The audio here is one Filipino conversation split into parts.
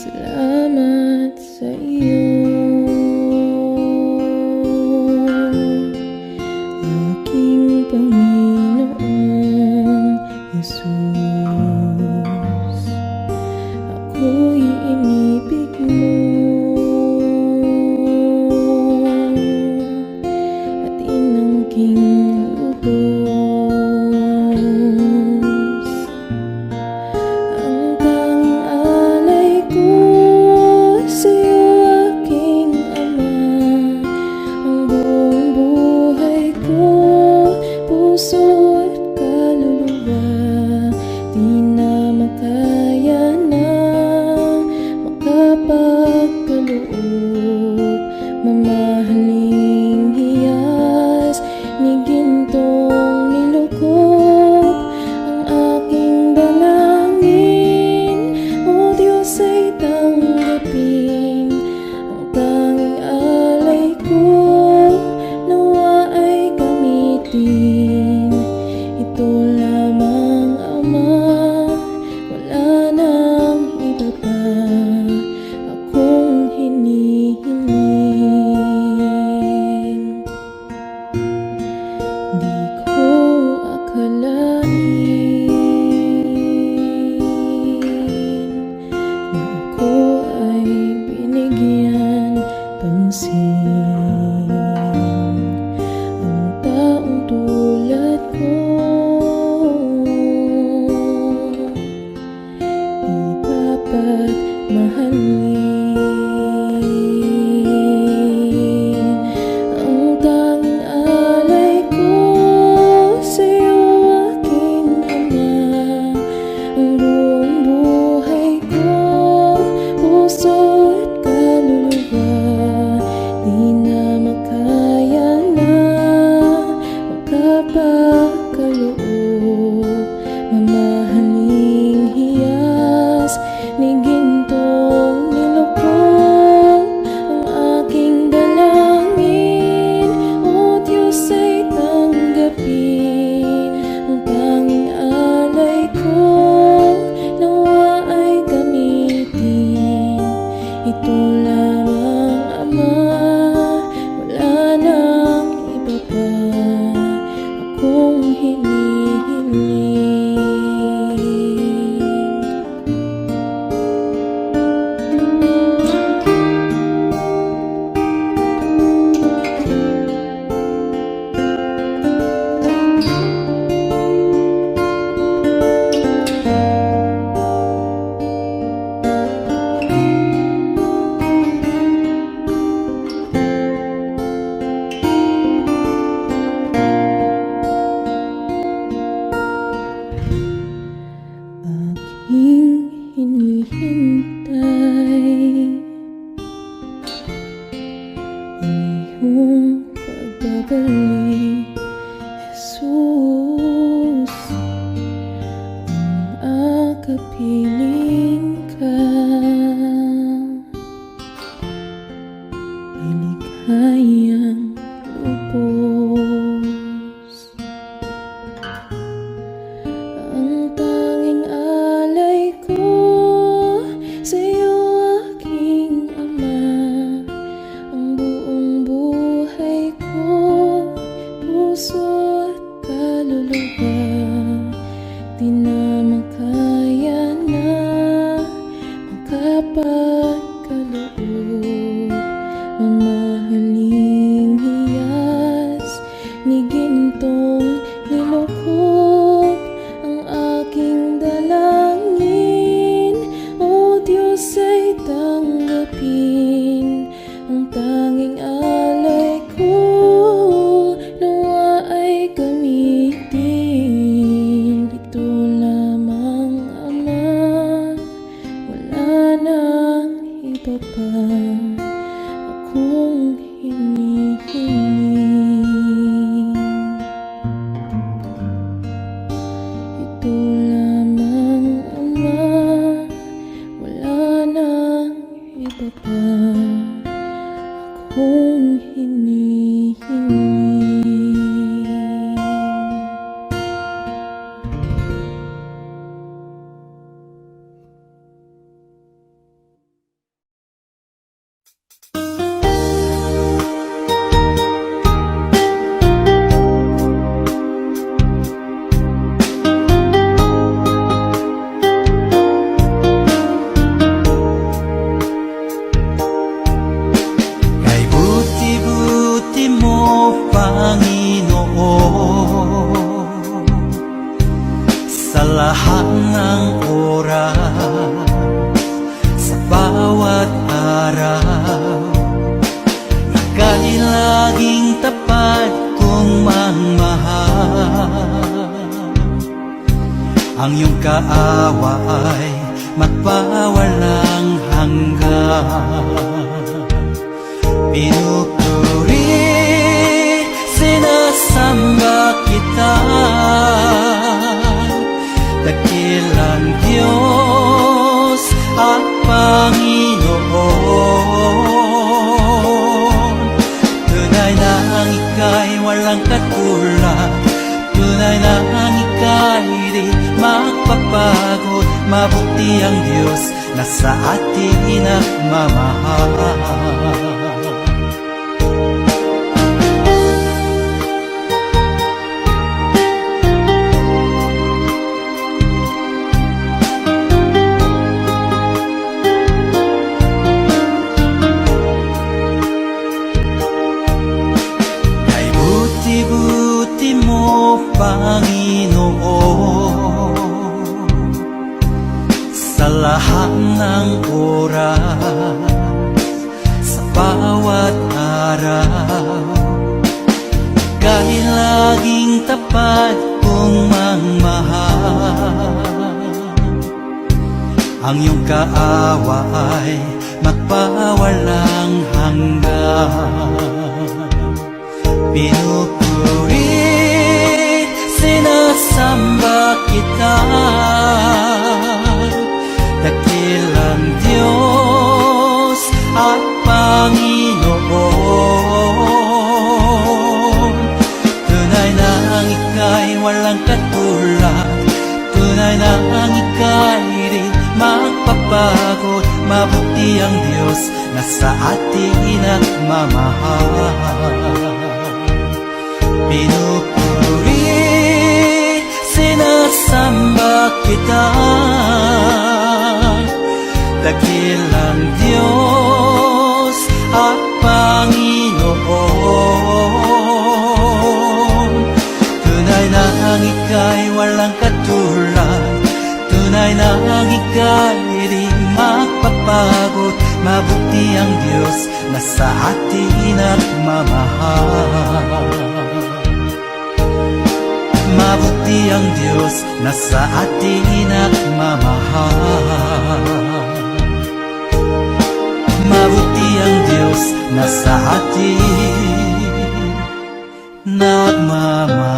Salamat sa iyo, aking Panginoong Jesus. Ako'y inibig mo at inangking lubos. Ang tanging alay ko sa'yo, aking Ama. Ang buong buhay ko, puso at kaluluwa, di na makaya na makapagkaloob. Mamahaling hiyas ni gintong nilukop ang aking dalangin. O Diyos, ay tanggapin ang tanging alay ko, nawa ay gamitin. Ito lamang, Ama, wala nang iba pa akong hinihiling. Di ko akalain na ako ay binigyan pansin. Ang taong tulad ko di dapat mahalin. Ang tanging alay ko sa'yo, aking Ama. Ang buong buhay ko, puso at kaluluwa, di na makaya na makapagkaloob. Mamahaling hiyas ni gintong nilukop ang aking dalangin. O Diyos, ay tanggapin ang tanging alay ko, nawa ay gamitin. Ito lamang, Ama, wala nang iba pa akong hinihiling. Aking hinihintay ang iyong pagbabalik, Jesus. Ang akapiling ka ay lighayang lubos. Ang tanging alay ko sa'yo, aking Ama. Ang buong buhay ko, puso at kaluluwa, di na makaya na ang iyong kaawa ay magpawalang hanggan. Pinupuri, sinasamba kita, dakilang Diyos at Panginoon. Tunay na ang ika'y walang katulad, tunay na ang ika'y di magpapagod. Mabuti ang Diyos na sa atin nagmamahal. Kay buti-buti mo, Panginoon, sa lahat ng oras, sa bawat araw, kay laging tapat kong mangmahal. Ang iyong kaawa ay magpawalang hanggan. Pinupuri, sinasamba kita, dakilang Diyos at Panginoon. Tunay na ang ika'y walang katulad, tunay na ang ika'y di magpapagod. Mabuti ang Diyos na sa atin nagmamahal. Pinupuri, sinasamba kita, dakilang Diyos at Panginoon. Tunay na ang ika'y walang katulad, tunay na ang ika'y di magpapagod. Mabuti ang Diyos na sa atin nagmamahal. Mabuti ang Diyos na sa atin nagmamahal. Mabuti ang Diyos na sa atin nagmamahal.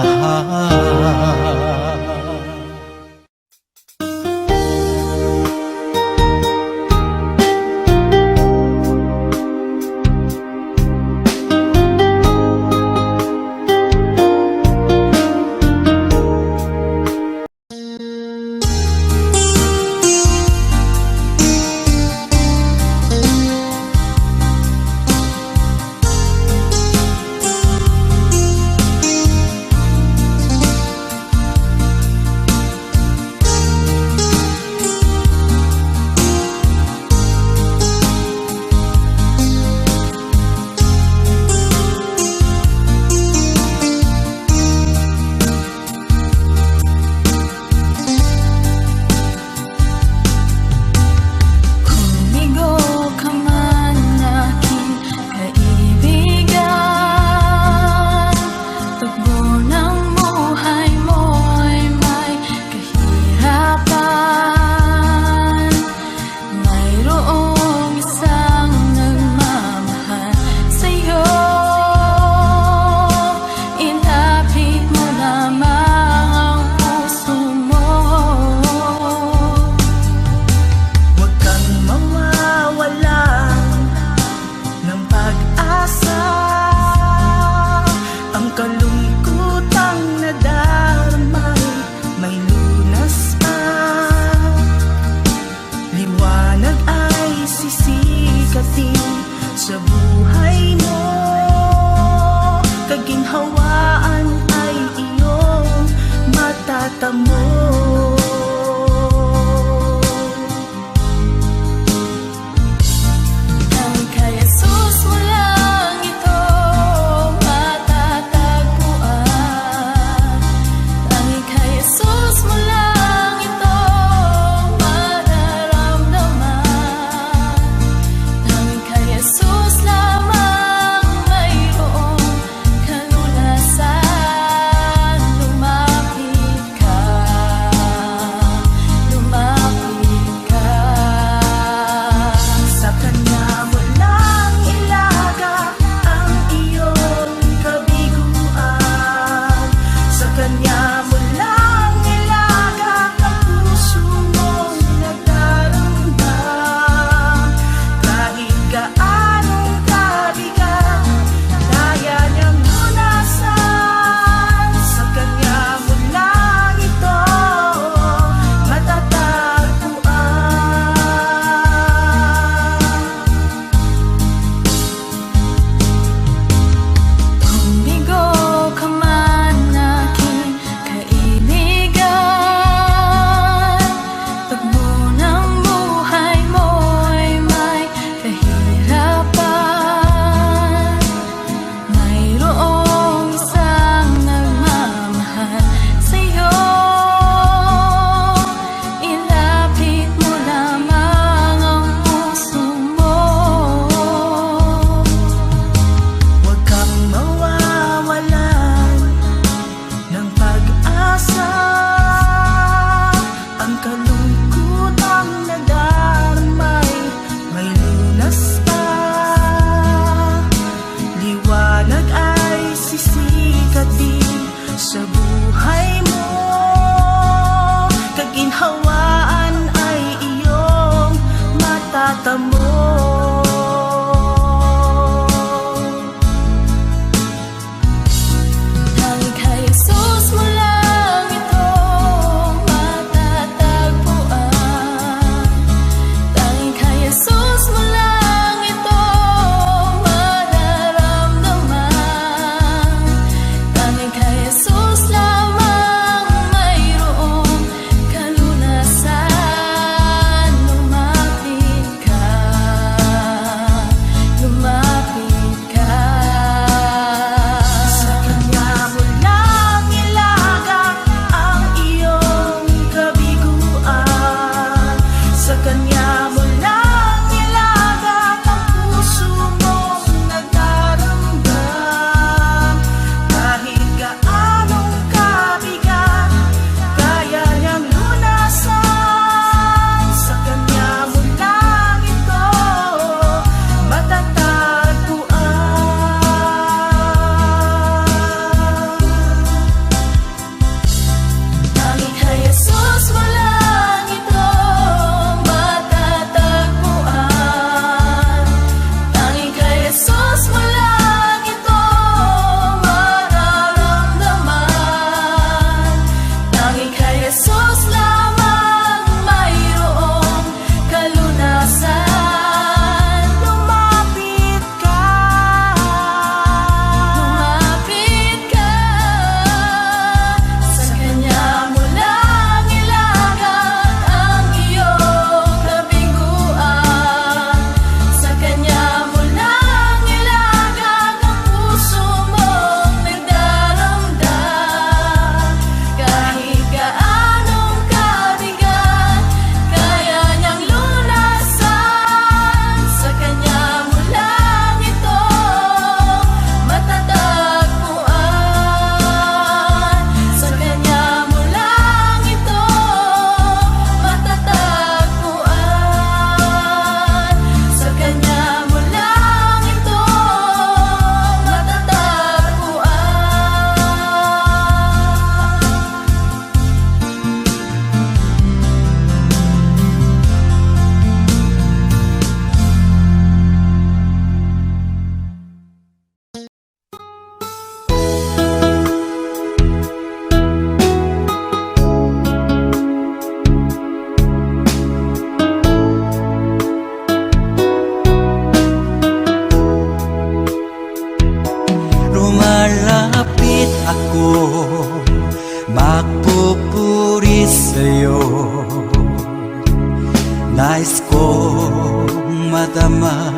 Nais kong madama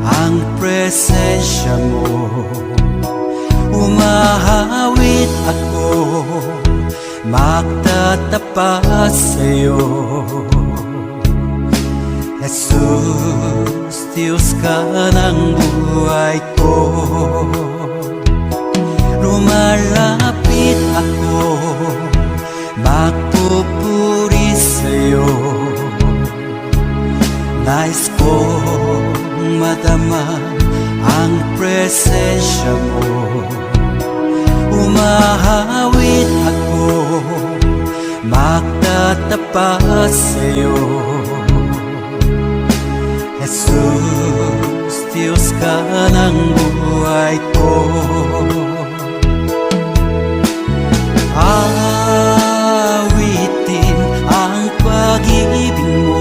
ang presensya mo. Umahawit ako, magtatapat sa'yo. Jesus, Diyos ka ng buhay ko. Lumalapit ako, magpupuri sa'yo. Nais kong madama ang presensya mo. Umahawit ako, magtatapat sa'yo. Jesus, Diyos ka ng buhay ko. Awitin ang pag-ibig mo,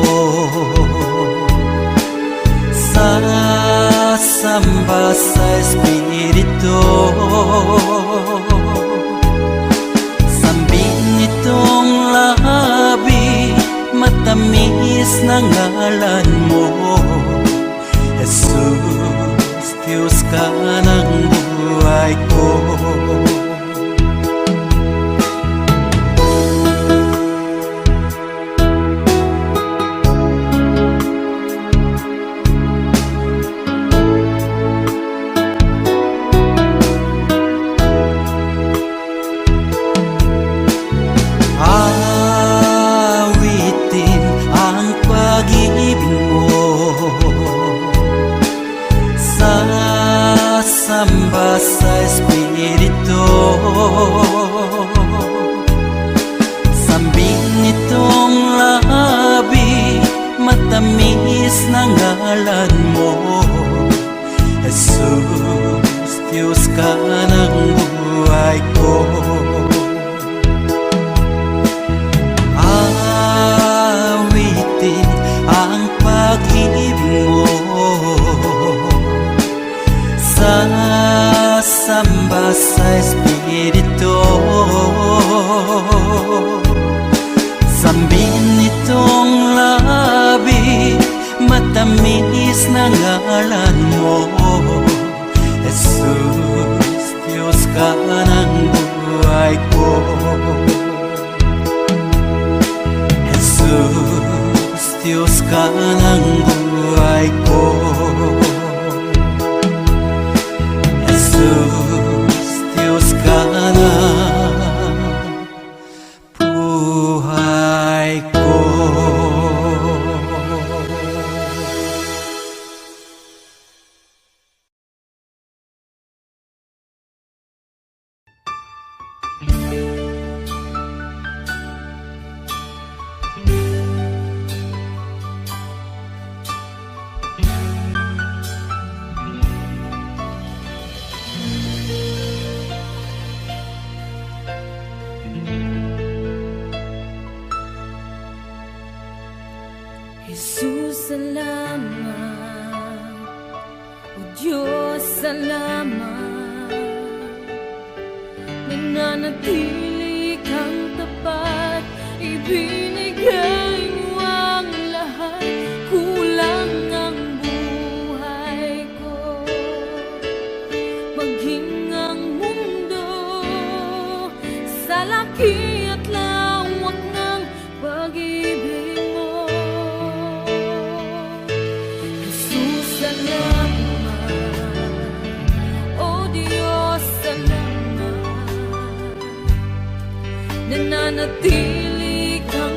sasamba sa Espiritu. Sambin nitong labi, matamis na ngalan mo. Jesus, Diyos ka ng buhay ko. Awitin ang pag-ibig mo, sasamba sa Espiritu. Sambin nitong labi, matamis na ngalan mo. Jesus, Diyos ka ng buhay ko. Awitin ang pag-ibig mo, sasamba sa Espiritu. Sambin nitong labi, matamis na ngalan mo. Jesus, Diyos ka ng buhay ko. Jesus, Diyos ka ng buhay ko. Jesus, Diyos ka ng buhay ko. Jesus, salamat. O Diyos, salamat. Nananatili kang tapat, ibinigay mo ang lahat. Kulang ang buhay ko, maging ang mundo sa laki at lawak ng pag-ibig mo. Jesus, salamat. O Diyos, salamat. Nananatili kang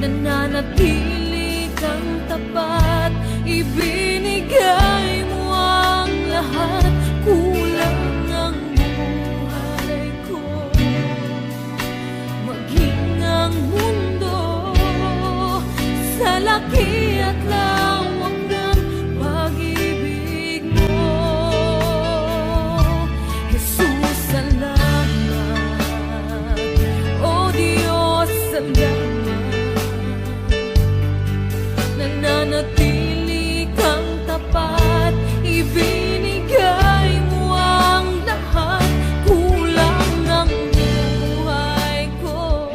nananatili kang tapat, ibinigay mo ang lahat, kulang ang buhay ko. Maging ang mundo sa laki at lawak ng pag-ibig mo, Jesus, salamat. O Diyos, salamat. Nananatili kang tapat, ibinigay mo ang lahat, kulang ang buhay ko.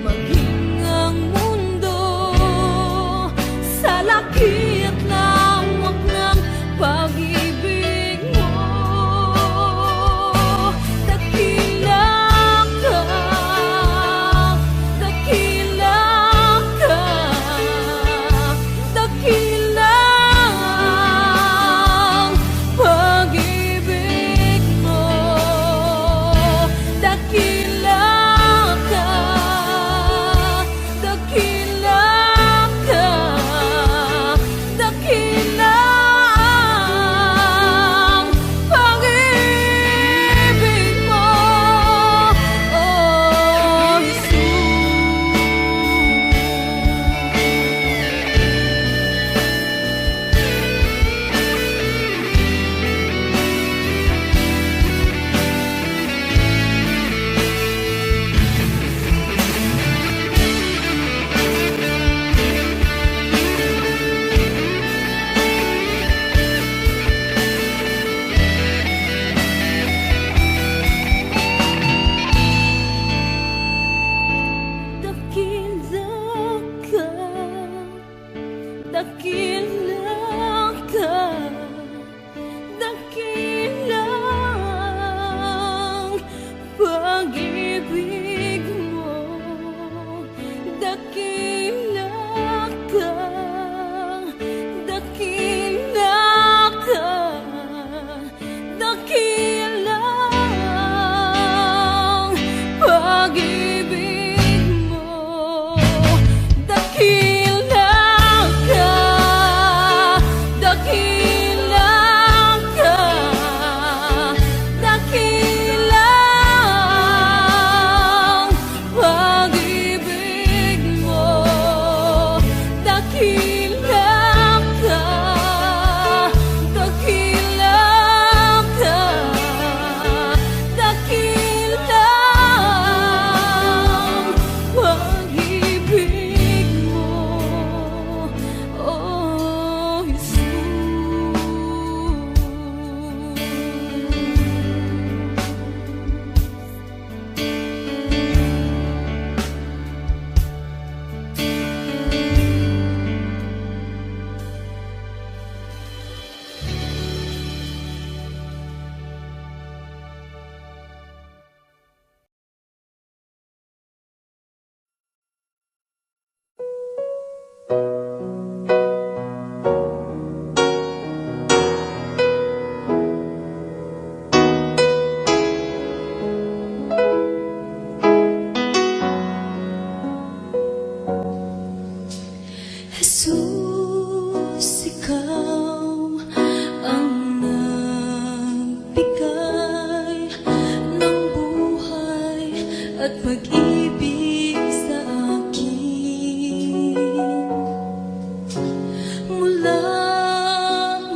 Maging ang mundo sa laki at lawak ng pag-ibig mo, dakila ka, dakila ka, dakila ang pag-ibig mo, dakila ka, dakila ka, dakila ang pag-ibig mo, oh Jesus. Dakila ka, dakila ang pag-ibig mo, dakila ka, dakila ka, dakila ang pag-ibig mo, dakila ka, dakila ka, dakila ang pag-ibig mo, dakila ka, dakila ka, dakila ang pag-ibig mo, oh Jesus. Jesus, ikaw ang nagbigay ng buhay at pag-ibig sa akin. Mula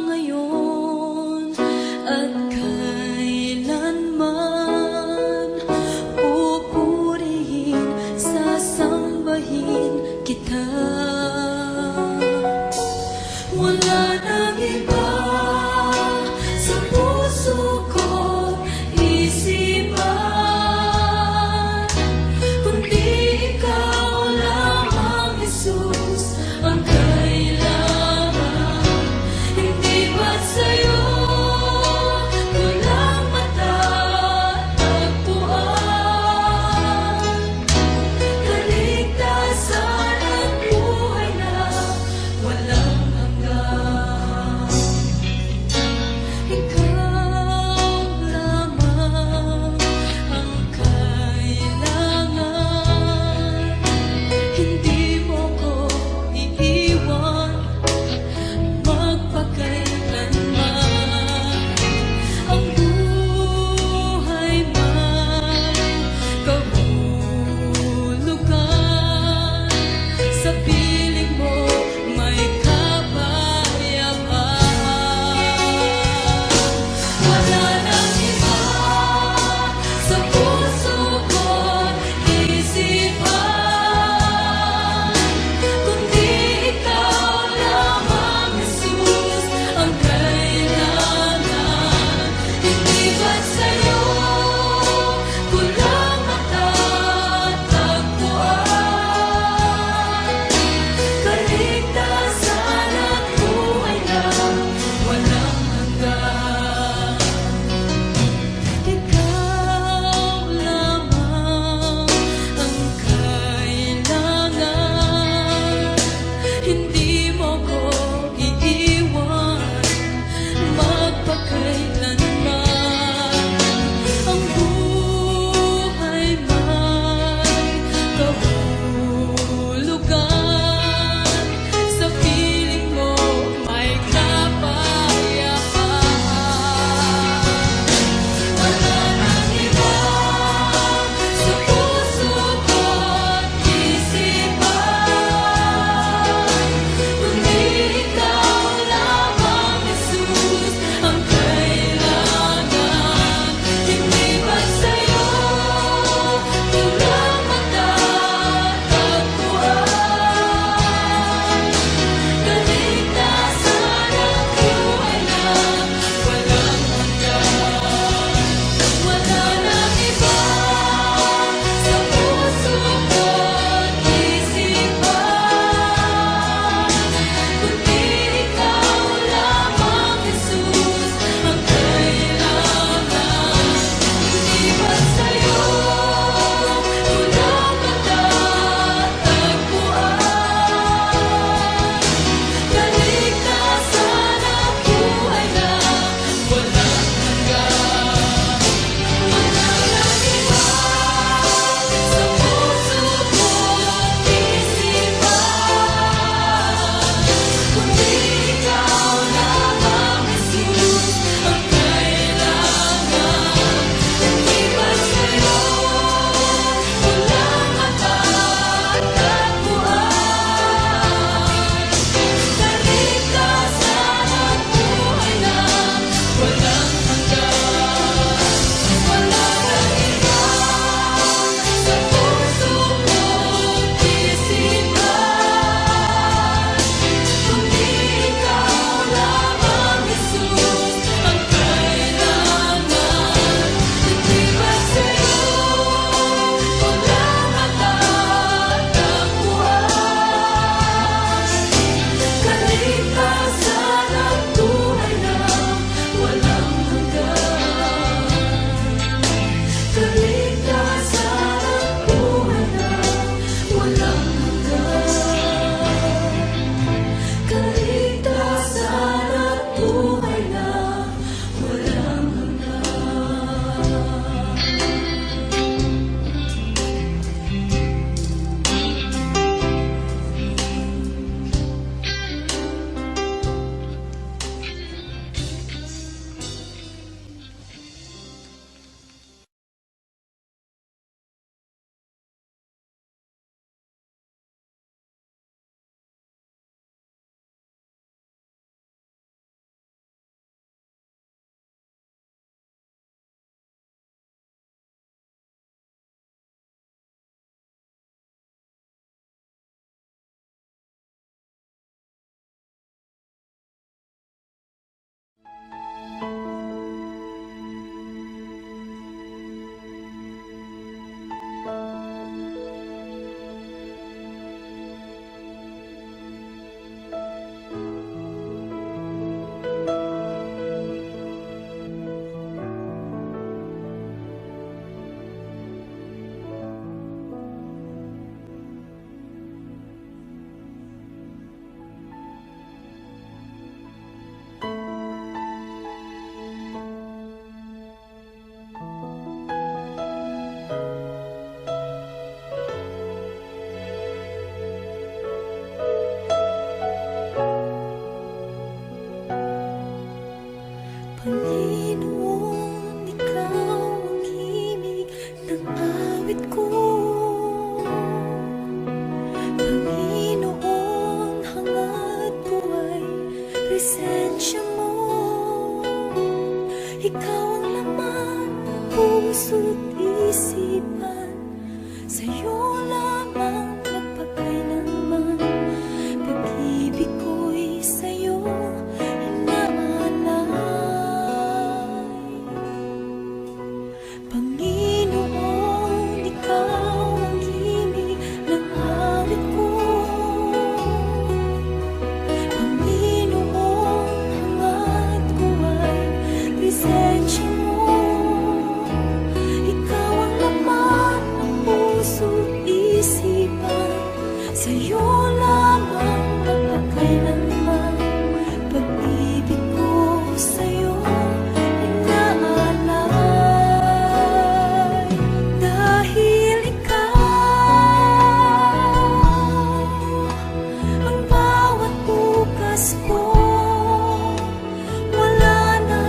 ngayon at kailanman, pupurihin, sasambahin kita. Wala nang iba sa puso ko isipan, kundi isipan, sa'yo lamang magpakailanman. Pag-ibig ko sa'yo inaalay, dahil ikaw ang bawat bukas ko. Wala na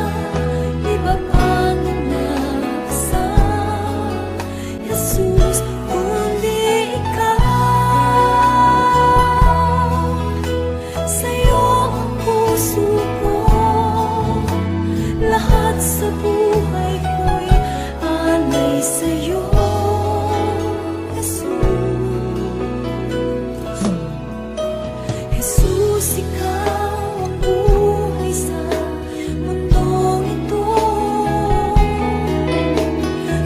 iba pang inaasam, Jesus, kundi ikaw. Sa'yo ang puso ko, lahat sa buhay ko'y alay sa'yo, Jesus. Jesus, ikaw ang buhay sa mundong ito.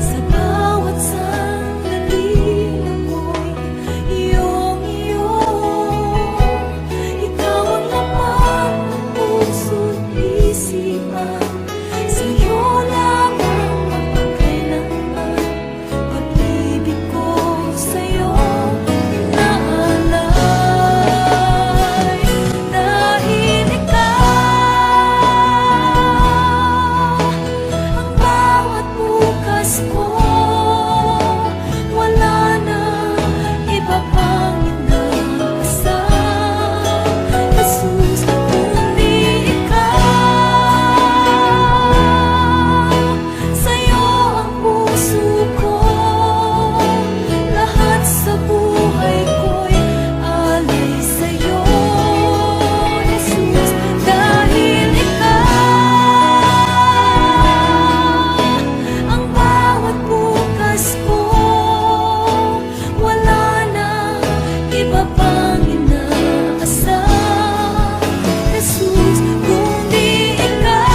Sa bawat sandali ako'y iyong-iyo. Ikaw ang laman ng puso't isipan, sa'yo lamang magpakailanman. Pag-ibig ko sa'yo inaalay, dahil ikaw ang bawat bukas ko. Wala na iba pang inaasam, Jesus, kundi ikaw. Sa'yo ang puso ko, lahat sa buhay ko'y alay sa'yo, Jesus. Dahil ikaw ang bawat bukas ko, wala na iba pang inaasam, Jesus, kundi ikaw.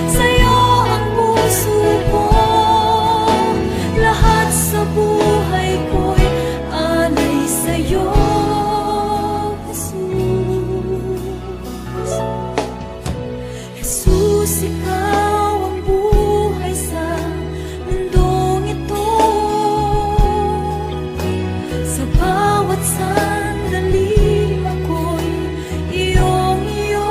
Sa'yo ang puso ko, lahat sa buhay ko'y alay sa'yo, Jesus. Jesus, ikaw ang buhay sa mundong ito. Sa bawat sandali ako'y iyong-iyo.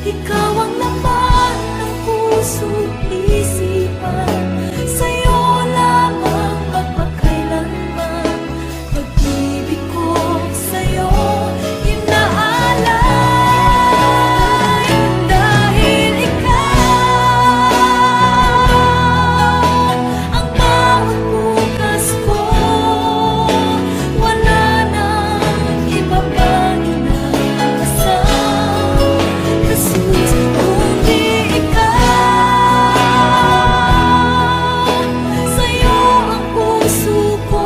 Ikaw ang laman ng puso't isipan, sa'yo lamang magpakailanman. Pag-ibig ko sa'yo inaalay, dahil ikaw ang bawat bukas ko. Wala na iba pang inaasam, Jesus, kundi ikaw. Sa'yo ang puso ko,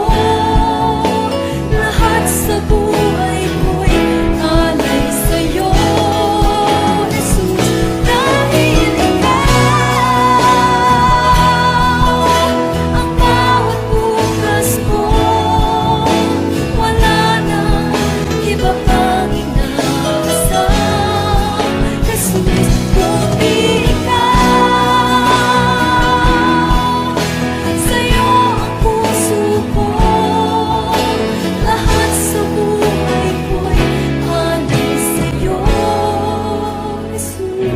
lahat sa buhay ko'y alay sa'yo, Jesus. Dahil ikaw ang bawat bukas ko, wala na iba pang inaasam, Jesus, kundi ikaw. Sa'yo ang puso ko, lahat sa buhay ko'y alay sa'yo, Jesus,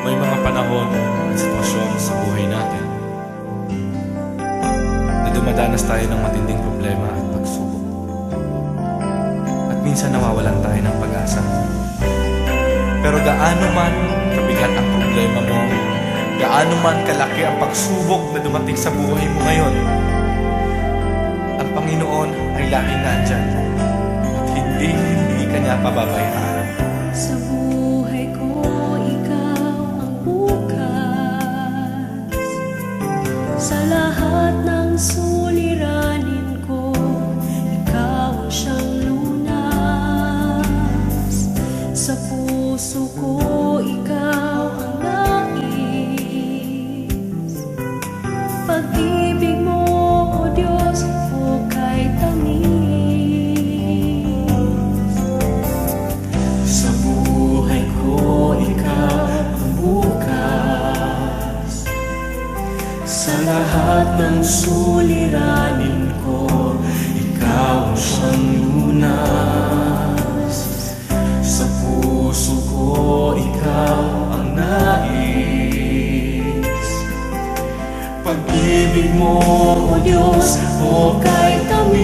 May mga panahon at sitwasyon sa buhay natin na dumadanas tayo ng matinding problema at pagsubok. At minsan nawawalan tayo ng pag-asa. Pero gaano man kabigat ang problema mo, gaano man kalaki ang pagsubok na dumating sa buhay mo ngayon, ang Panginoon ay laging nandyan at hindi ka niya pababayaan. Sa buhay ko, ikaw ang bukas. Sa lahat ng suliranin ko, ikaw ang siyang lunas. Sa puso ko, ikaw ang nais. Pag-ibig mo, O Diyos, hukay tamis. Sa buhay ko, ikaw ang bukas. Sa lahat ng suliranin ko, ikaw ang siyang lunas. Sa puso ko, ikaw ang nais. Pag-ibig mo, O Diyos, hukay tamis.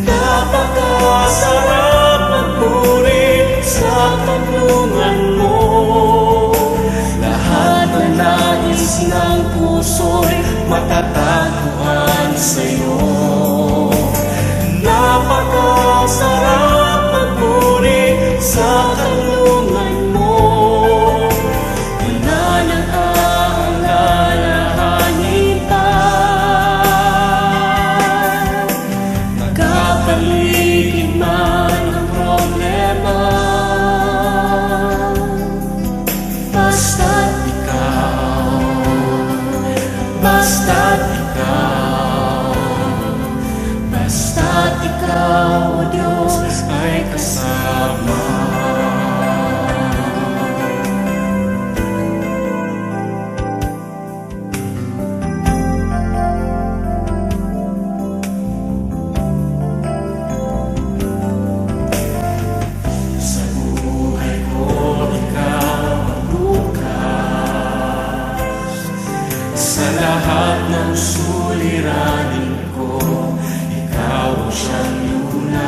Napakasarap magpuri sa tanungan mo. Lahat ng nais ng puso'y matatagpuan sa'yo. Napakasarap magpuri sa tanungan mo. Wala nang aalalahanin pa. Nagkapaligid man ang problema, basta't ikaw, basta't ikaw, O Diyos, ay kasama. Sa buhay ko, ikaw ang bukas. Sa lahat ng suliranin ko, ikaw ang siyang lunas.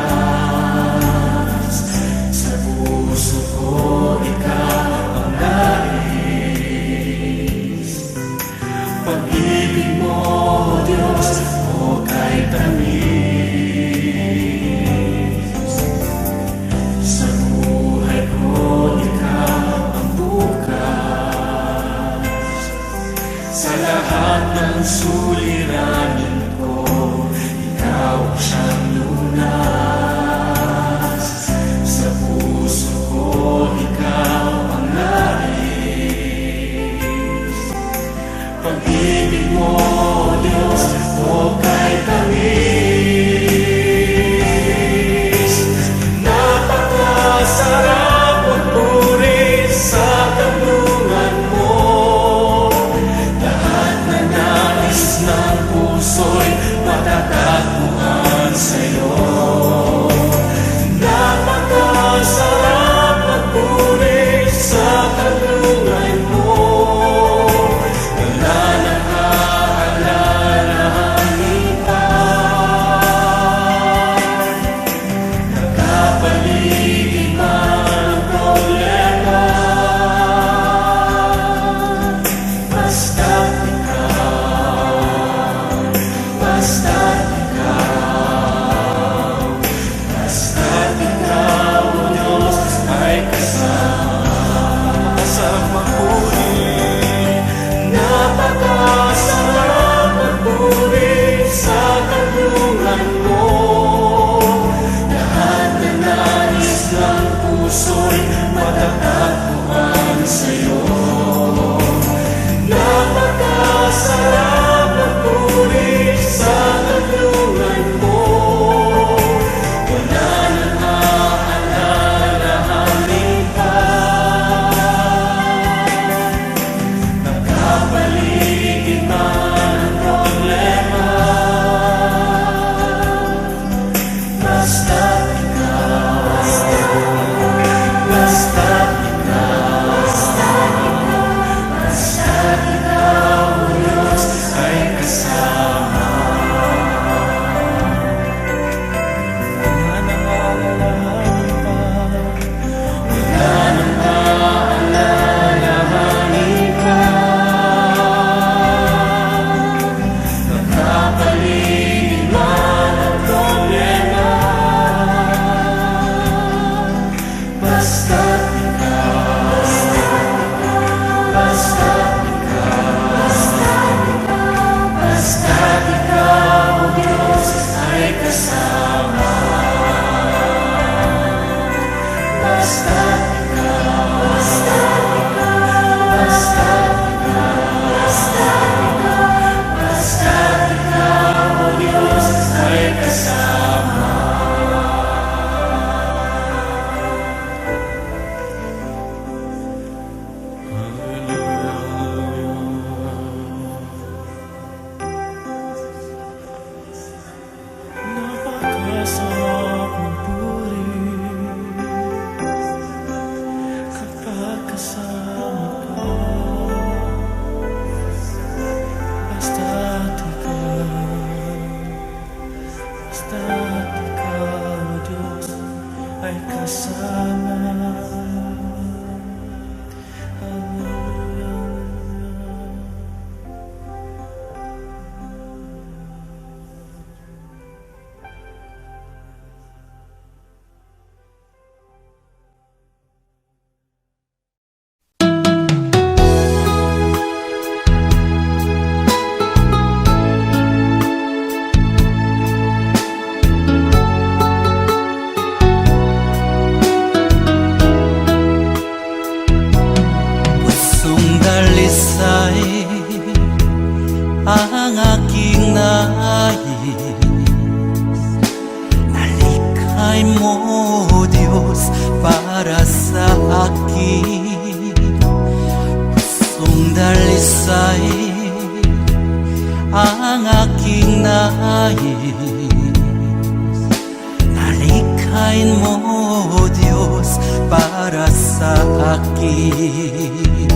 sarap magpuri kapag kasama ka. Basta't ikaw, Diyos, ay kasama. Dalisay ang aking nais, nalikhay mo, Diyos, para sa akin. Pusong dalisay ang aking nais, nalikhay mo, Diyos, para sa akin.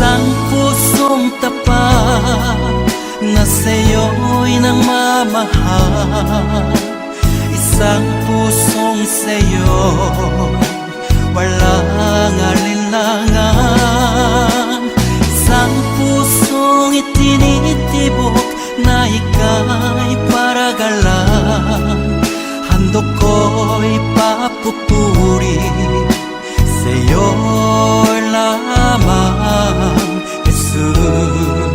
Isang pusong tapat na sa'yo'y nagmamahal, isang pusong sa'yo walang alinlangan, isang pusong itinitibok na ika'y paragalan. Handog ko'y papupuri sa'yo lamang, Jesus.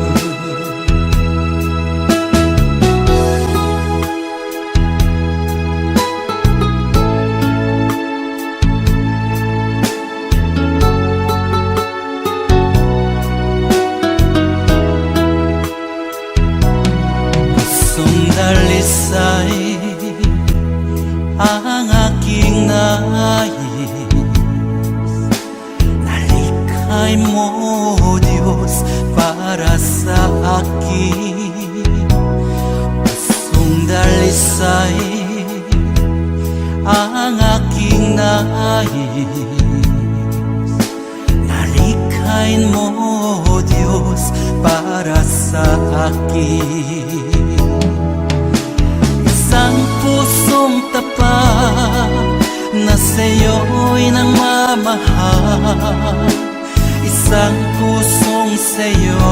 Pusong dalisay ang aking nais, nalikhay mo, Diyos, para sa akin. Pusong dalisay ang aking nais, nalikhay mo, Diyos, para sa akin. Isang pusong tapat na sa'yo'y nagmamahal, isang pusong sa'yo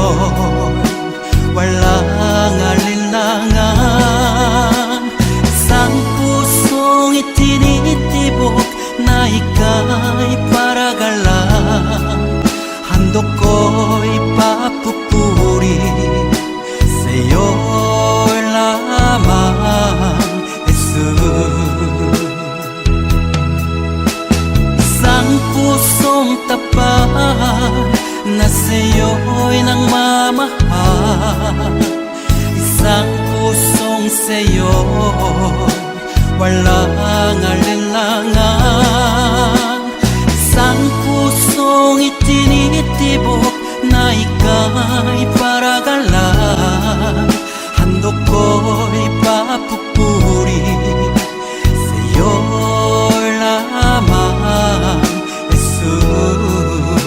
walang alinlangan, isang pusong itinitibok na ika'y paragalan. Handog ko'y papupuri sa'yo lamang, Jesus. Isang pusong tapat na sa'yo'y nagmamahal, isang pusong sa'yo walang alinlangan, isang pusong itinitibok na ika'y paragalan. Handog ko'y papupuri sa'yo lamang, Jesus.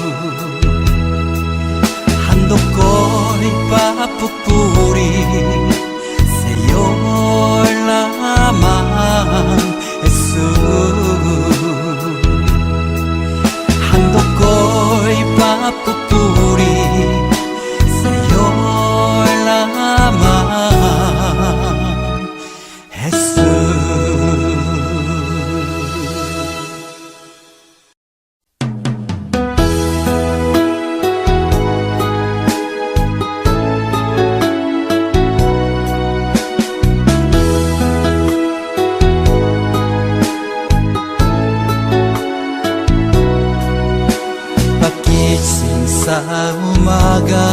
Handog ko'y papupuri sa'yo lamang, Jesus. Handog ko'y papupuri sa'yo lamang, Jesus. Pagising sa umaga,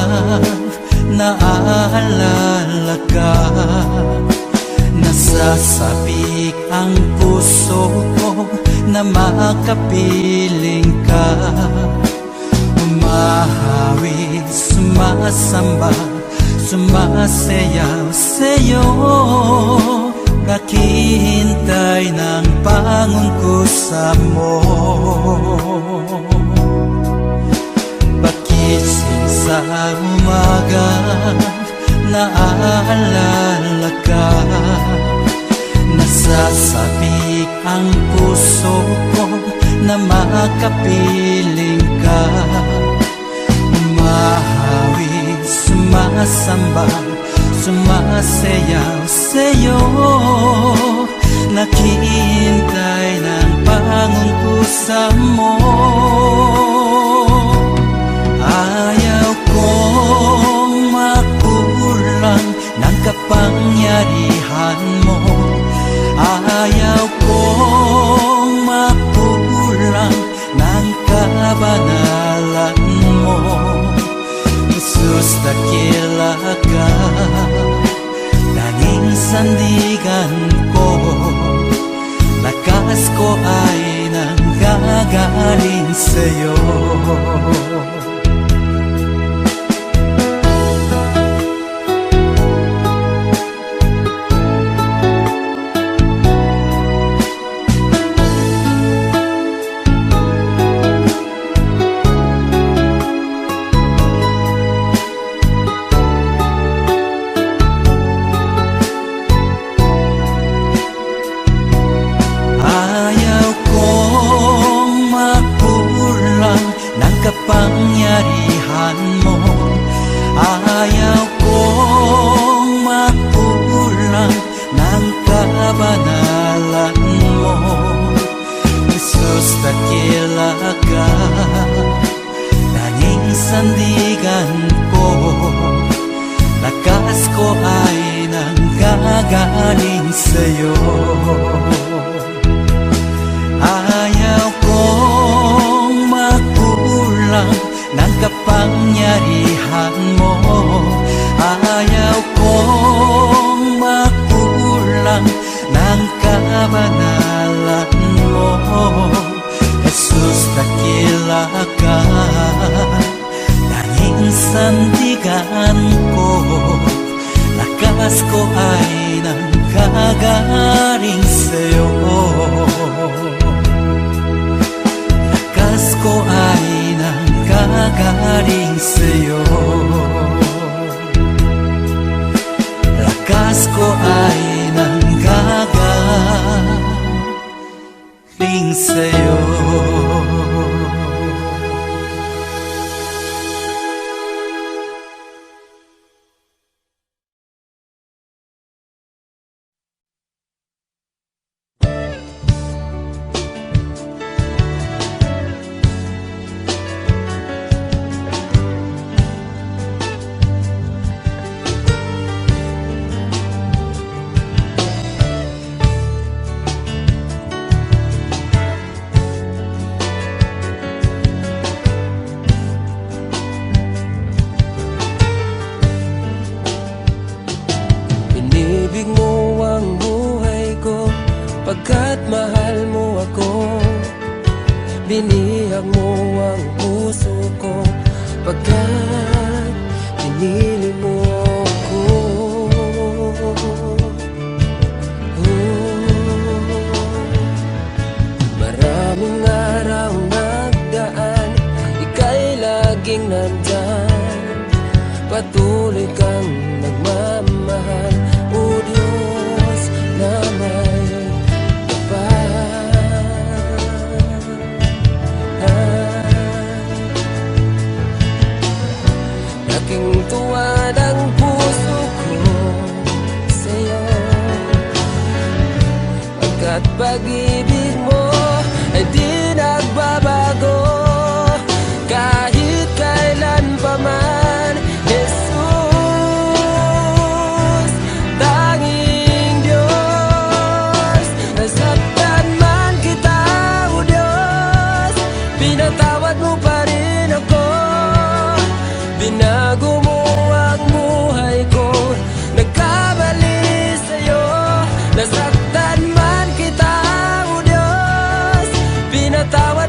naaalala ka, nasasabik ang puso ko na makapiling ka. Umahawig, sumasamba, sumasayaw sa'yo, bangon ko sa mo. Pagising sa umaga, naaalala ka. Nasasabik ang puso ko na makapiling ka. Umahawi, sumasamba, sumasayaw sa'yo. Naghihintay ng pangungkusa mo. Ayaw kong makulang ng kapangyarihan mo. Ayaw kong makulang ng kabanalan mo. Jesus, dakila ka, tanging sandigan ko. Lakas ko ay nanggagaling sa'yo. Kapangyarihan mo, ayaw kong makulang ng kabanalan mo. Jesus, dakila ka, tanging sandigan ko. Lakas ko ay nanggagaling sa'yo. Ayaw kong makulang ng kapangyarihan mo. Ayaw kong makulang ng kabanalan mo. Jesus, dakila ka, tanging sandigan ko. Lakas ko ay nanggagaling sa'yo. Lakas ko ay nanggagaling sa'yo. Lakas ko ay nanggagaling sa'yo. Pagkat mahal mo ako, binihag mo ang puso ko. Pagkat pinili mo ako, maraming araw nagdaan, ika'y laging nandyan. Patuloy kang nagmamahal, o Diyos na may aking tuwad ang puso ko sa'yo. Pagkat pag-ibig mo ay di nagbabago kahit kailan pa man. Jesus, tanging Diyos, nasaktan man kita, o Diyos, pinatawad mo pa rin ako. Binago mo ang buhay ko, nagkamali sa'yo. Nasaktan man kita, o Diyos, pinatawad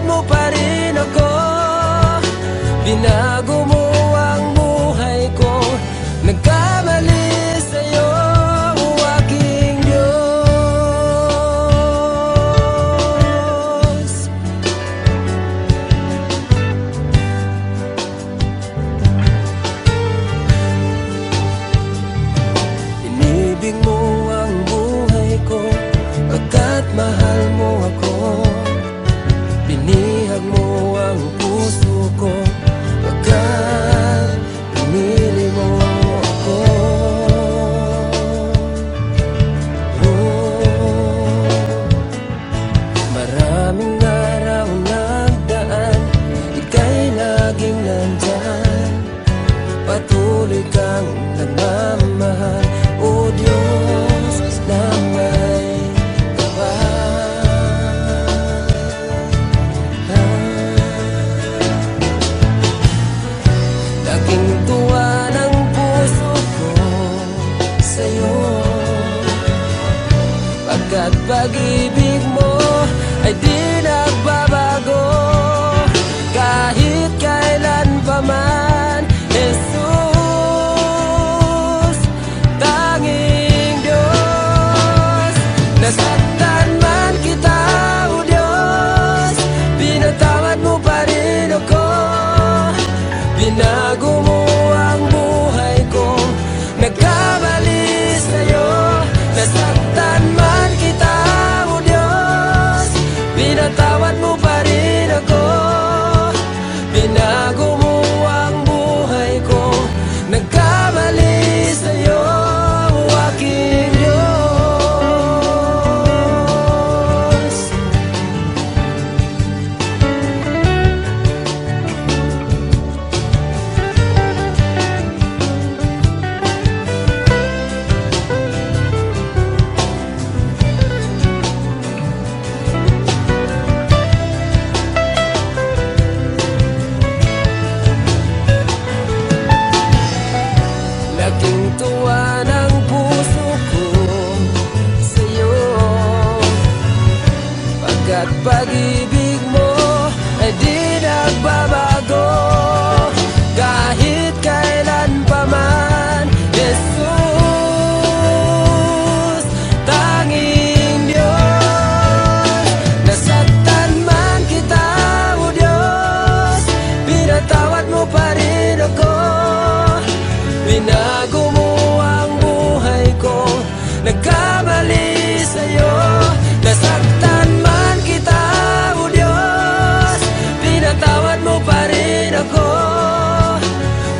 Pagkat pag-ibig mo ay di nagbabago kahit kailan pa man. Jesus, tanging Diyos. Nasaktan man kita, O Diyos, pinatawad mo pa rin ako. Binago mo ang buhay ko, nagkamali sa'yo. Nasaktan man kita, O Diyos, pinatawad mo pa rin ako. Binago mo ang buhay ko, nagkamali sa'yo, aking Diyos. Laking tuwa ng puso ko sa'yo, pagkat pag-ibig mo ay di nagbabago kahit kailan pa man. Jesus, tanging Diyos. Nasaktan man kita, O Diyos, pinatawad mo pa rin ako. Binago mo ang buhay ko, nagkamali sa'yo. Nasaktan man kita, O Diyos, pinatawad mo pa rin ako.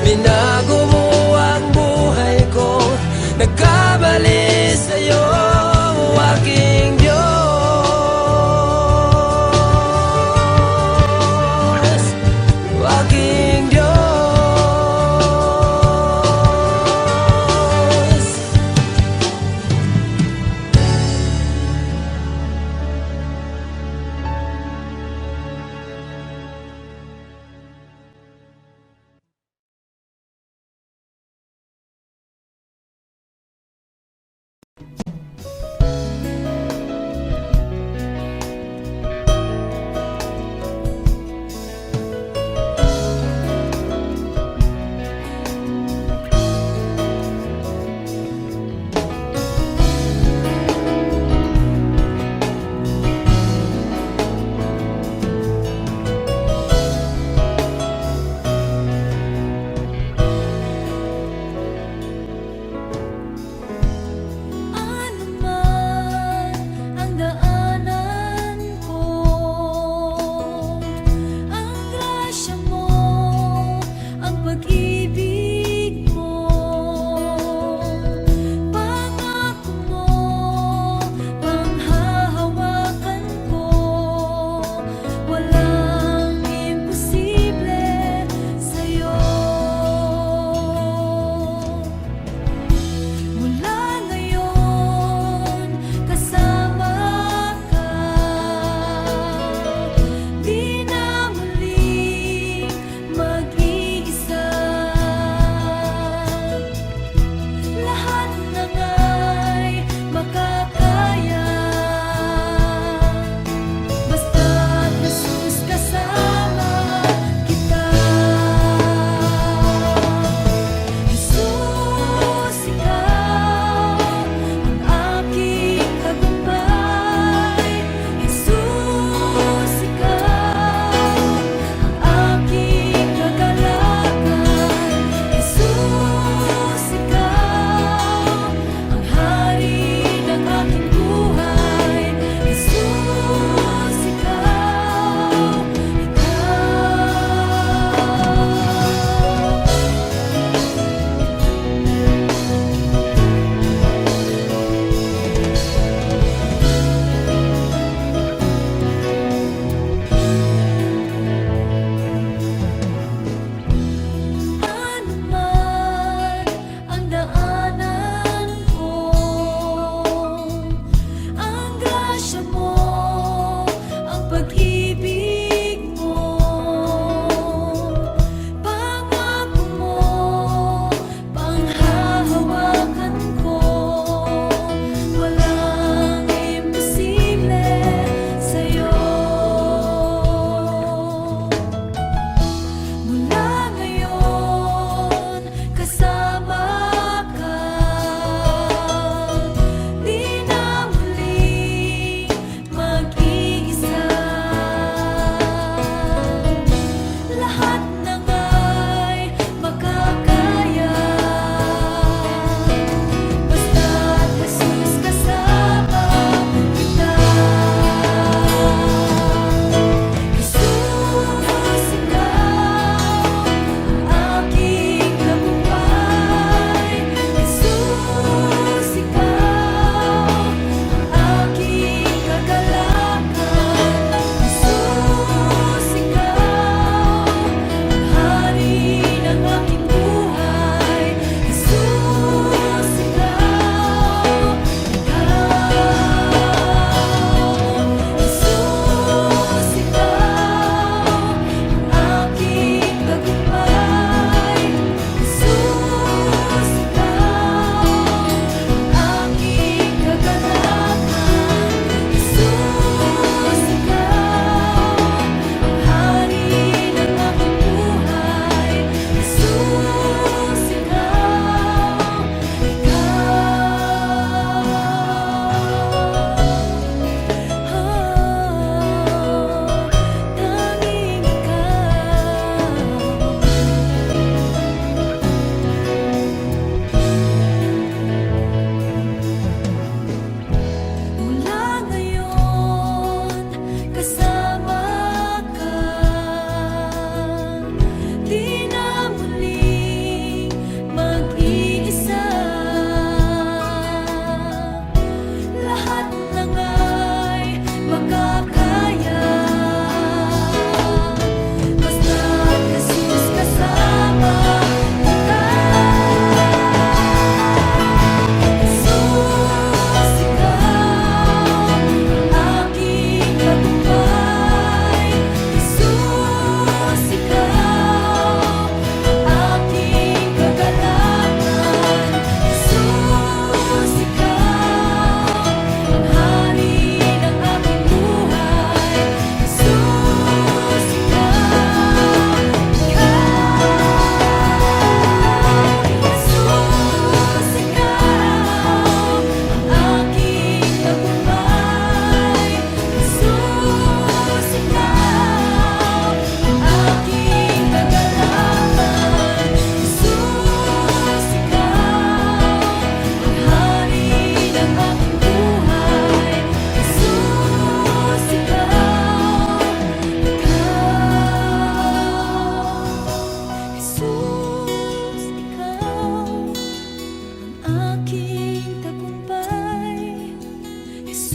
Binago mo ang buhay ko, nagkamali sa'yo, aking Diyos, aking Diyos.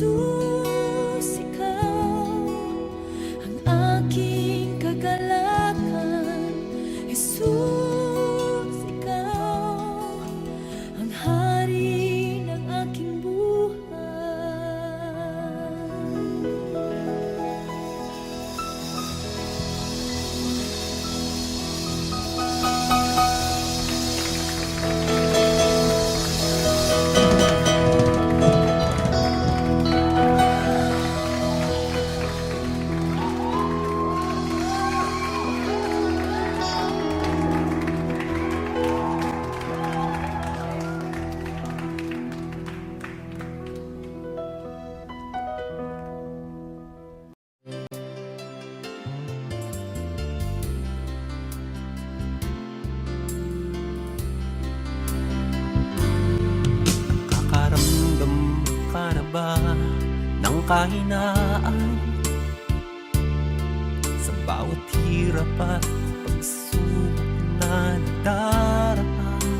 Jesus, ikaw ang aking kagalakan. Jesus, ikaw ang hari ng aking buhay. Kakaramdam ka na ba ng kahinaan? Sa bawat hirap at pagsubok na nadaraan,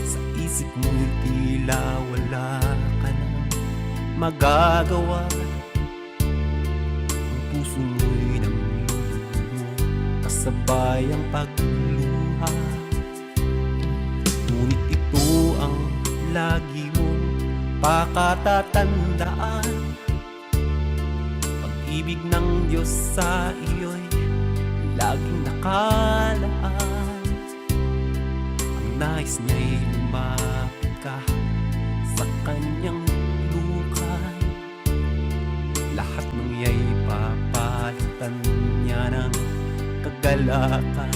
sa isip mo'y tila wala ka nang magagawa. Ang puso mo'y namumuo, kasabay ang pagluha. Ngunit ito ang lagi mong pakatatandaan: pag-ibig ng Diyos sa iyo'y laging nakalaan. Ang nais niya'y lumapit ka sa kanyang lukay. Lahat ng iya'y papalitan niya ng kagalakan.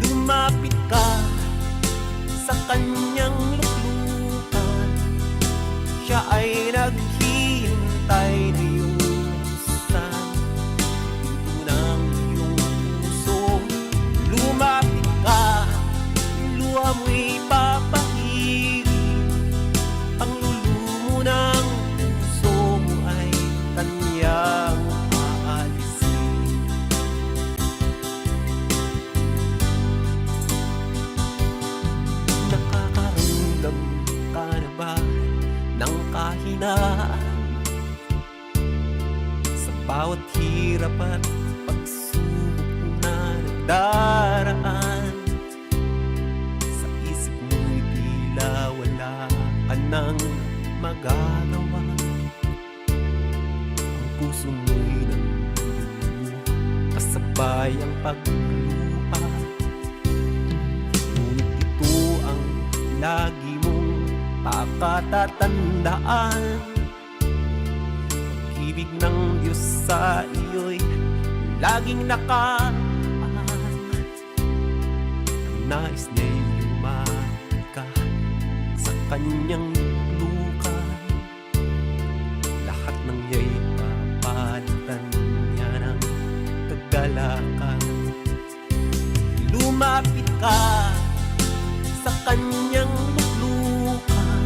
Lumapit ka sa kanyang luklukan, siya ay naghihintay na iyong buksan pinto ng iyong puso. Lumapit ka, luha mo'y papahirin, ang lulumo ng puso mo ay kanyang aalisin. Nakakaramdam ka na ba ng kahinaan? Sa bawat hirap at pagsubok na nagdaraan, sa isip mo'y tila wala ka nang magagawa. Ang puso mo'y namumuo, kasabay ang pagluha. Ngunit ito ang lagi mong pakatatandaan: pag-ibig ng Diyos sa iyo'y laging nakaan. Ang nais niya'y lumapit ka sa kanyang lukay. Lahat ng iya'y papalitan niya ng kagalakan. Lumapit ka sa kanyang luklukan,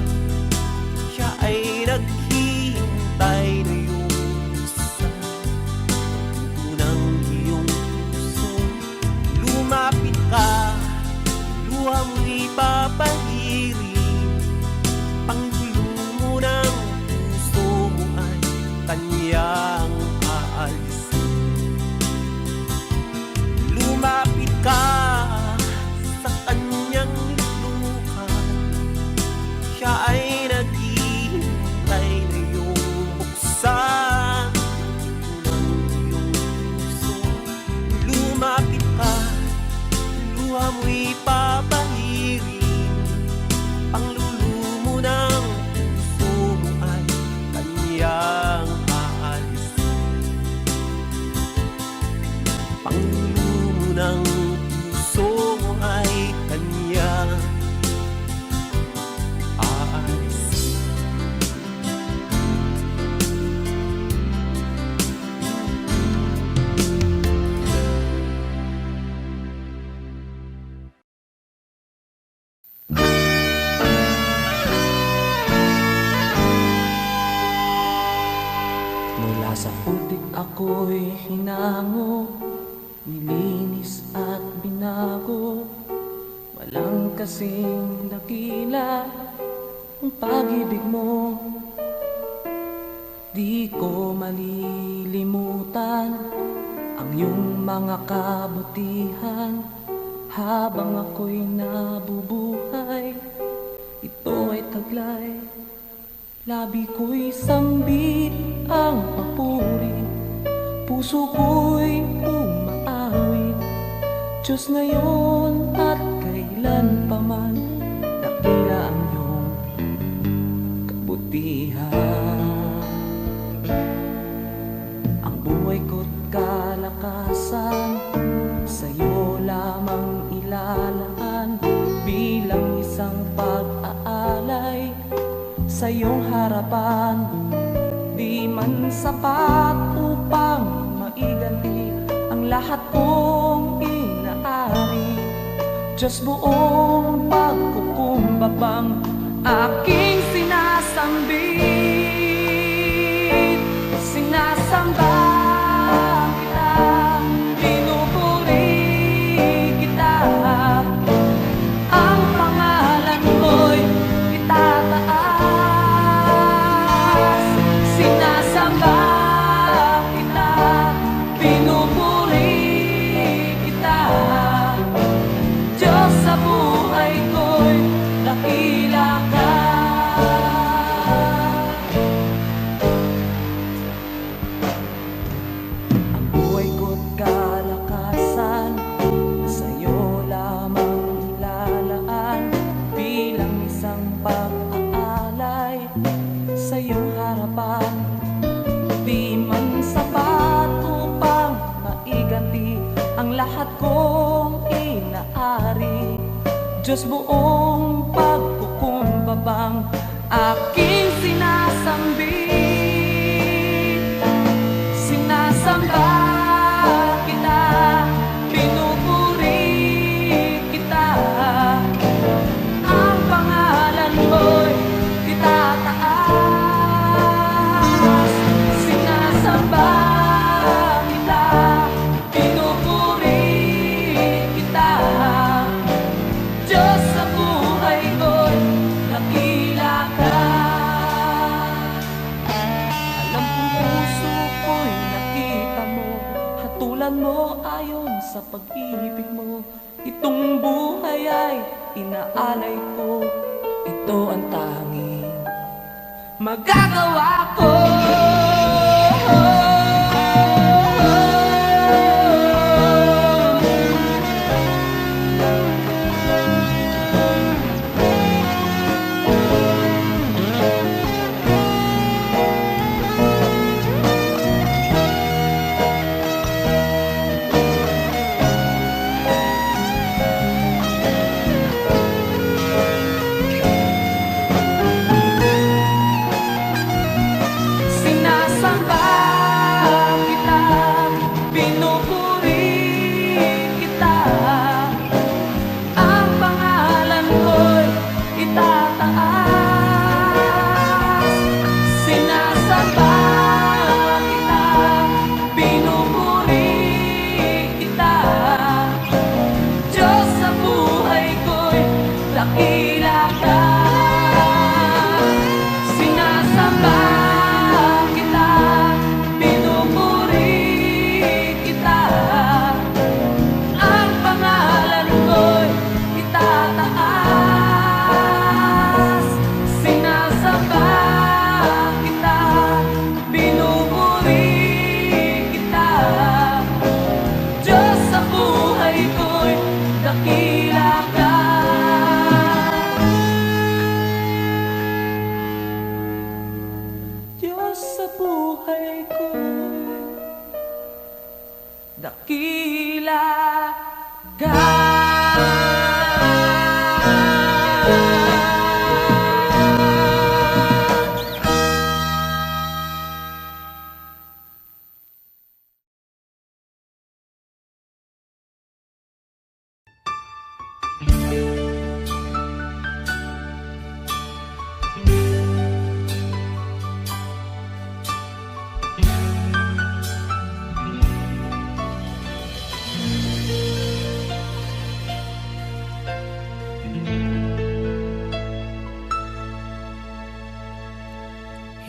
siya ay naghihintay na iyong buksan pinto ng iyong puso. Lumapit ka, luha mo'y papahirin, panglulumo ng puso mo ay kanyang aalisin. Lumapit ka sa kanyang luklukan, siya ay naghihintay na iyong buksan pinto ng iyong puso. Lumapit ka, luha mo'y papahirin, panglulumo ng puso mo ay kanyang aalisin. Panglulumo ng puso mo ay kanyang aalisin. Mula sa putik ako'y hinango, nilinis at binago. Walang kasing dakila ang pag-ibig mo. Di ko malilimutan ang iyong mga kabutihan habang ako'y nabubuhay. Ito ay taglay, labi ko'y sambit ang papuri, puso ko'y umaawit. Diyos ngayon at kailan pa man, dakila ang iyong kabutihan. Ang buhay ko't kalakasan sa'yo lamang ilalaan, bilang isang pag-aalay sa iyong harapan. Di man sapat upang maiganti ang lahat kong inaari. Diyos, buong pagkukumbabang aking sinasambit. Sinasamba kita, pinupuri kita, ang pangalan ko'y itataas. Sinasamba kita, pinupuri kita, Diyos, sa buhay ko'y dakila ka. Ang buhay ko't kalakasan sa'yo lamang ilalaan, bilang isang pag-aalay sa iyong harapan. Di man sapat upang maiganti ang lahat kong inaari. Diyos, buong pagkukumbabang aking sinasambit. Sinasamba kita, pinupuri kita, ang pangalan mo'y itataas. Sinasamba kita, pinupuri kita, Diyos, sa buhay ko'y dakila ka. Alam kong puso ko'y nakita mo, hatulan mo ayon sa pag-ibig mo. Itong buhay ay inaalay ko, ito ang tanging magagawa ko. Sinasamba kita, pinupuri kita, ang pangalan ko'y itataas. Sinasamba kita, pinupuri kita, Diyos, sa buhay ko'y dakila ka. Sinasamba kita, pinupuri kita, ang pangalan ko'y itataas. Sinasamba kita, pinupuri kita, Diyos, sa buhay ko'y dakila ka. Diyos, sa buhay ko'y dakila ka.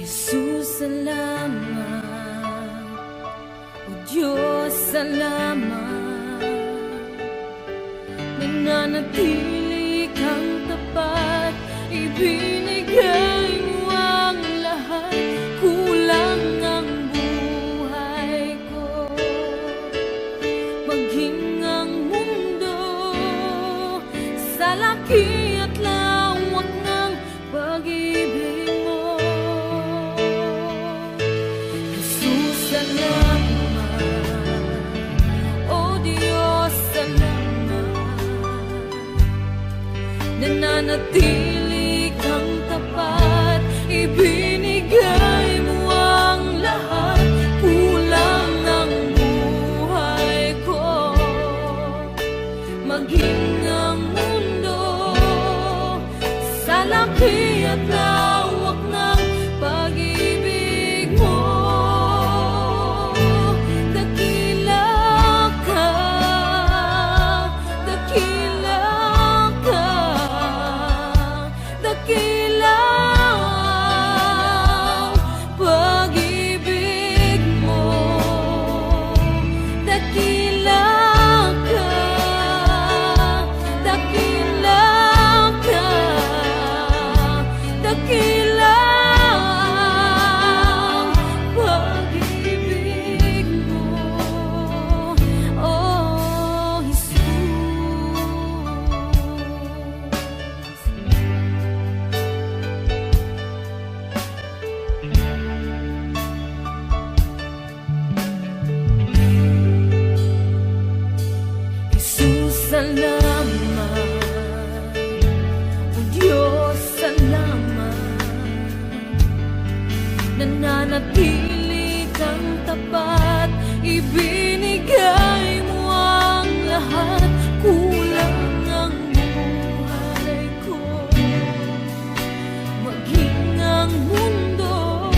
Jesus, salamat. O Diyos, salamat. Nananatili kang tapat, ibinigay mo ang lahat. Kulang ang buhay ko, maging ang mundo sa laki at lawak ng pag-ibig mo. Jesus, salamat. O Diyos, salamat. Nananatili kang tapat, ibinigay mo ang lahat. Kulang ang buhay ko, maging ang mundo sa laki at lawak ng pag-ibig mo. Dakila ka, dakila ka, dakila ang pag-ibig mo. Dakila ka, dakila ka, dakila ang pag-ibig mo. Oh, Jesus. Jesus, salamat. O Diyos, salamat. Nananatili kang tapat, ibinigay mo ang lahat. Kulang ang buhay ko, maging ang mundo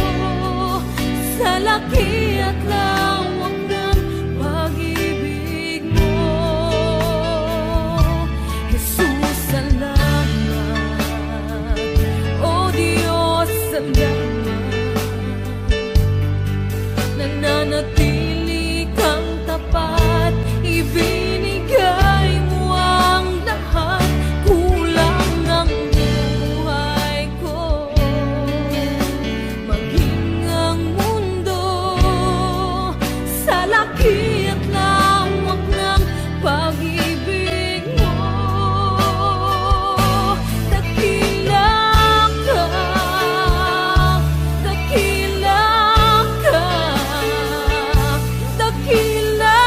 sa laki at lawak ng pag-ibig mo. Jesus, salamat. O Diyos, salamat. Nananatili kang tapat, ibinigay mo ang lahat. Kulang ang buhay ko, maging ang mundo sa laki at lawak ng pag-ibig mo. Dakila ka, dakila ka, dakila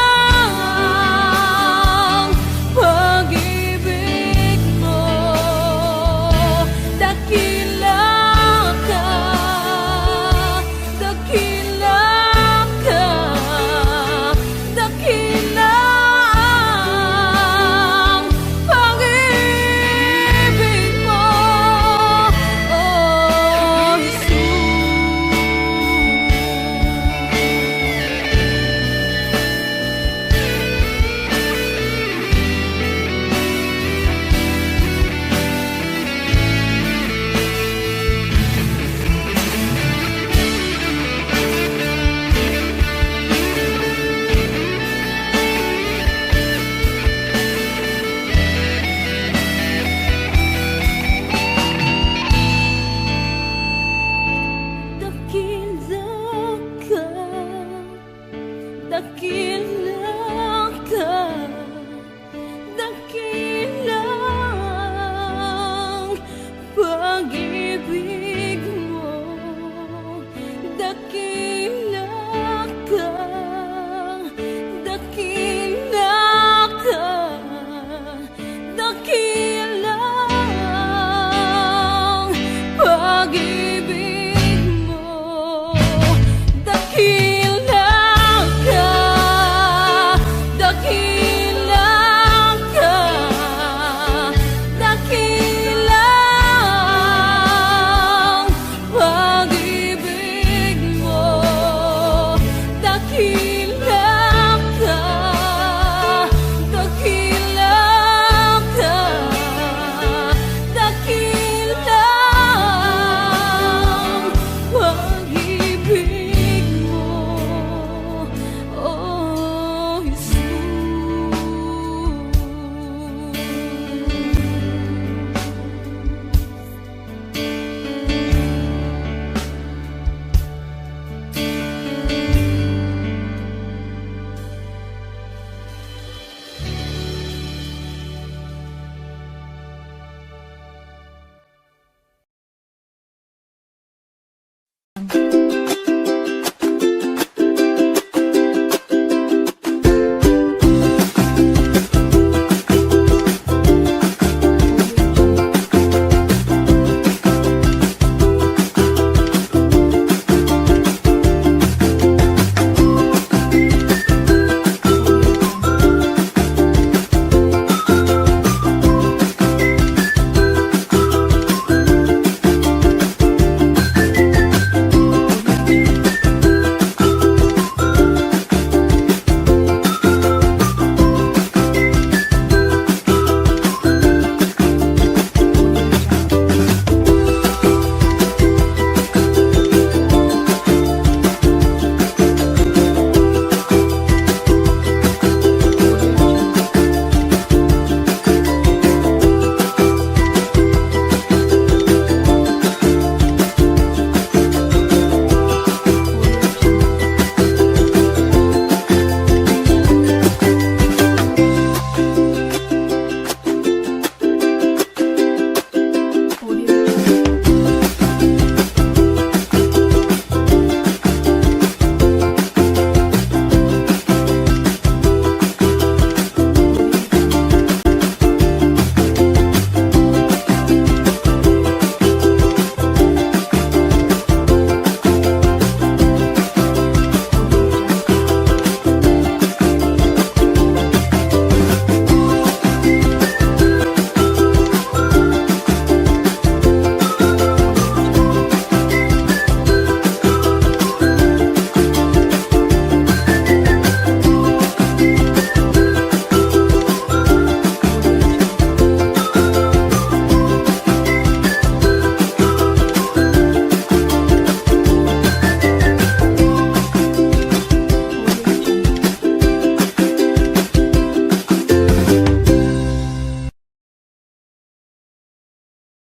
ang pag-ibig mo. Dakila ka, dakila ka, dakila ang pag-ibig mo. Oh, dakila ka, dakila ang pag-ibig mo. Dakila